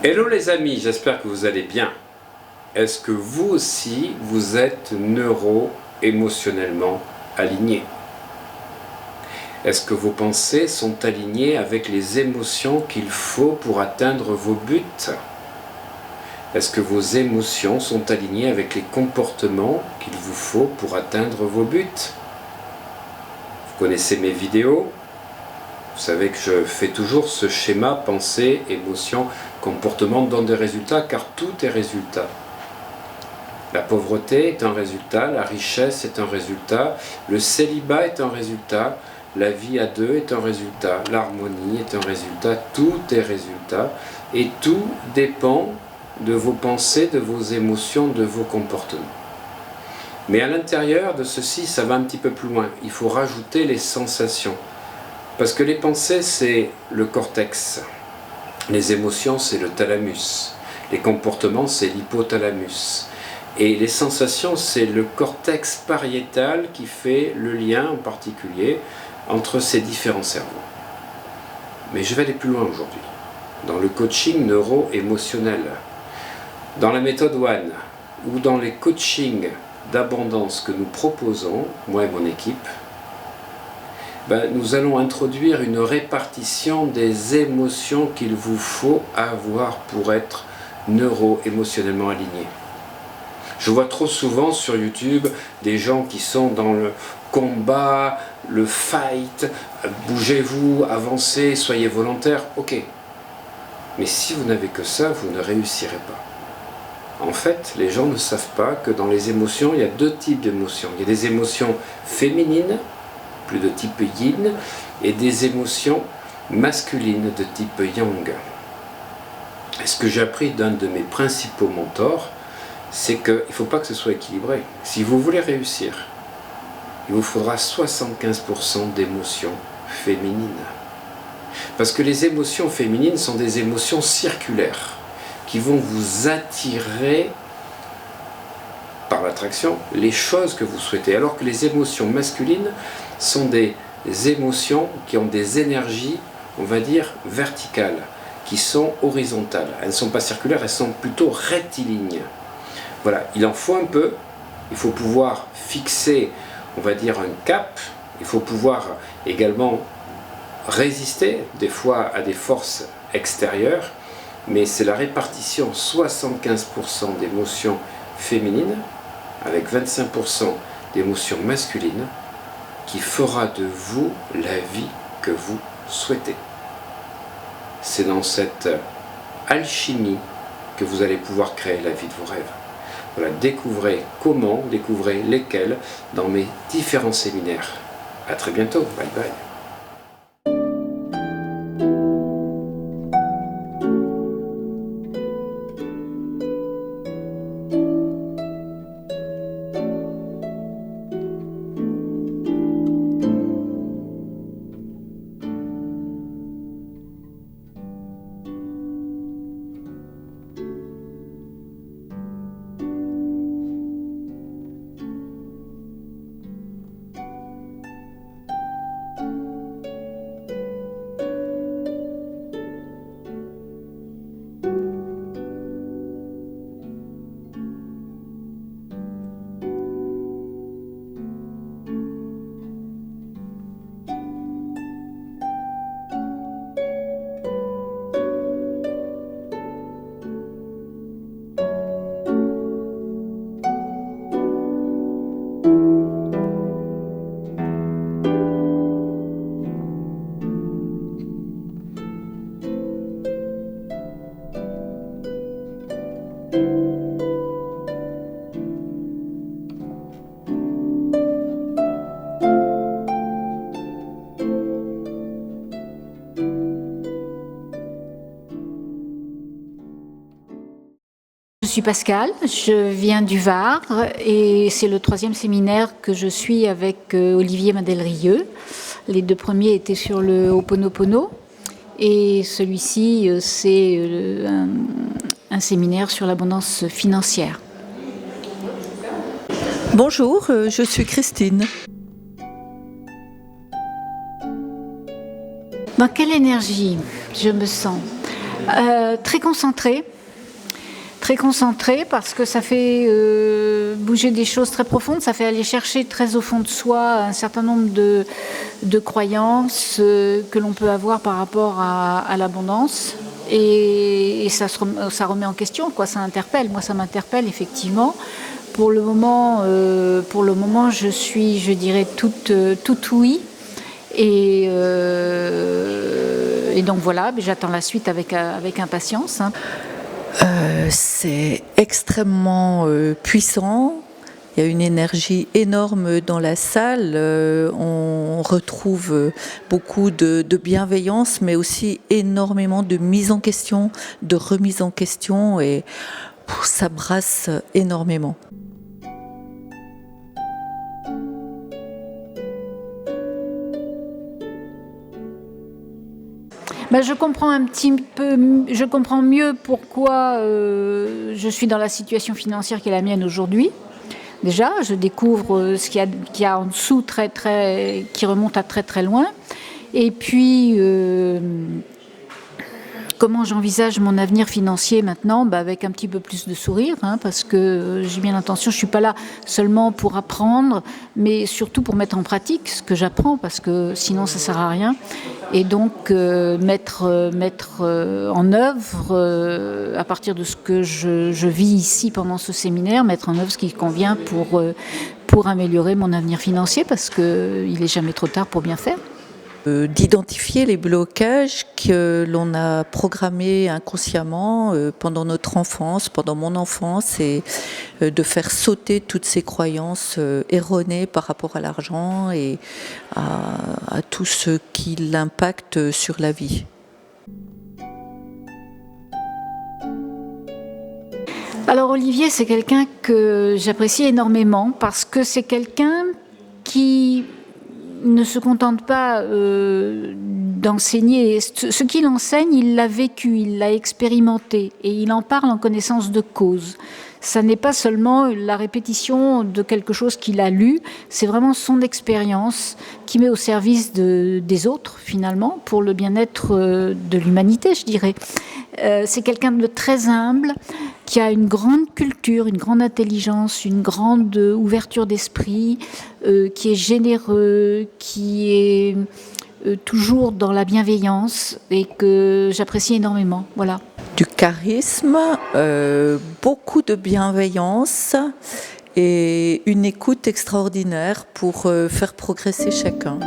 Hello les amis, j'espère que vous allez bien. Est-ce que vous aussi, vous êtes neuro-émotionnellement aligné? Est-ce que vos pensées sont alignées avec les émotions qu'il faut pour atteindre vos buts? Est-ce que vos émotions sont alignées avec les comportements qu'il vous faut pour atteindre vos buts? Vous connaissez mes vidéos? Vous savez que je fais toujours ce schéma pensée, émotion, comportement donne des résultats car tout est résultat. La pauvreté est un résultat, la richesse est un résultat, le célibat est un résultat, la vie à deux est un résultat, l'harmonie est un résultat, tout est résultat et tout dépend de vos pensées, de vos émotions, de vos comportements. Mais à l'intérieur de ceci, ça va un petit peu plus loin, il faut rajouter les sensations. Parce que les pensées, c'est le cortex, les émotions, c'est le thalamus, les comportements, c'est l'hypothalamus, et les sensations, c'est le cortex pariétal qui fait le lien en particulier entre ces différents cerveaux. Mais je vais aller plus loin aujourd'hui, dans le coaching neuro-émotionnel, dans la méthode One, ou dans les coachings d'abondance que nous proposons, moi et mon équipe, nous allons introduire une répartition des émotions qu'il vous faut avoir pour être neuro-émotionnellement aligné. Je vois trop souvent sur YouTube des gens qui sont dans le combat, le fight, bougez-vous, avancez, soyez volontaires, ok. Mais si vous n'avez que ça, vous ne réussirez pas. En fait, les gens ne savent pas que dans les émotions, il y a deux types d'émotions. Il y a des émotions féminines, plus de type yin, et des émotions masculines de type yang. Et ce que j'ai appris d'un de mes principaux mentors, c'est qu'il ne faut pas que ce soit équilibré. Si vous voulez réussir, il vous faudra 75% d'émotions féminines. Parce que les émotions féminines sont des émotions circulaires, qui vont vous attirer par l'attraction, les choses que vous souhaitez, alors que les émotions masculines sont des émotions qui ont des énergies, on va dire, verticales, qui sont horizontales. Elles ne sont pas circulaires, elles sont plutôt rectilignes. Voilà, il en faut un peu, il faut pouvoir fixer, on va dire, un cap, il faut pouvoir également résister des fois à des forces extérieures, mais c'est la répartition 75% d'émotions féminines avec 25% d'émotions masculines qui fera de vous la vie que vous souhaitez. C'est dans cette alchimie que vous allez pouvoir créer la vie de vos rêves. Voilà, découvrez comment, découvrez lesquels dans mes différents séminaires. À très bientôt, bye bye. Je suis Pascal, je viens du Var et c'est le 3e séminaire que je suis avec Olivier Madelrieux. Les 2 premiers étaient sur le Ho'oponopono et celui-ci c'est un séminaire sur l'abondance financière. Bonjour, je suis Christine. Dans quelle énergie je me sens? Très concentré. Très concentré parce que ça fait bouger des choses très profondes, ça fait aller chercher très au fond de soi un certain nombre de croyances que l'on peut avoir par rapport à l'abondance. Et ça remet en question, quoi, ça interpelle. Moi, ça m'interpelle effectivement. Pour le moment, je suis, je dirais, toute oui. Et donc voilà, j'attends la suite avec impatience. C'est extrêmement puissant. Il y a une énergie énorme dans la salle. On retrouve beaucoup de bienveillance, mais aussi énormément de mise en question, de remise en question. Et ça brasse énormément. Je comprends je comprends mieux pourquoi je suis dans la situation financière qui est la mienne aujourd'hui. Déjà, je découvre ce qu'il y a en dessous qui remonte à très très loin. Et puis, comment j'envisage mon avenir financier maintenant, avec un petit peu plus de sourire, parce que j'ai bien l'intention, je ne suis pas là seulement pour apprendre, mais surtout pour mettre en pratique ce que j'apprends, parce que sinon ça ne sert à rien. Et donc mettre en œuvre, à partir de ce que je vis ici pendant ce séminaire, mettre en œuvre ce qui convient pour améliorer mon avenir financier, parce qu'il n'est jamais trop tard pour bien faire. D'identifier les blocages que l'on a programmés inconsciemment pendant notre enfance, pendant mon enfance, et de faire sauter toutes ces croyances erronées par rapport à l'argent et à tout ce qui l'impacte sur la vie. Alors Olivier, c'est quelqu'un que j'apprécie énormément parce que c'est quelqu'un qui ne se contente pas d'enseigner. Ce qu'il enseigne, il l'a vécu, il l'a expérimenté et il en parle en connaissance de cause. Ça n'est pas seulement la répétition de quelque chose qu'il a lu, c'est vraiment son expérience qui met au service des autres, finalement, pour le bien-être de l'humanité, je dirais. C'est quelqu'un de très humble, qui a une grande culture, une grande intelligence, une grande ouverture d'esprit, qui est généreux, qui est toujours dans la bienveillance et que j'apprécie énormément. Voilà. Du charisme, beaucoup de bienveillance et une écoute extraordinaire pour faire progresser chacun.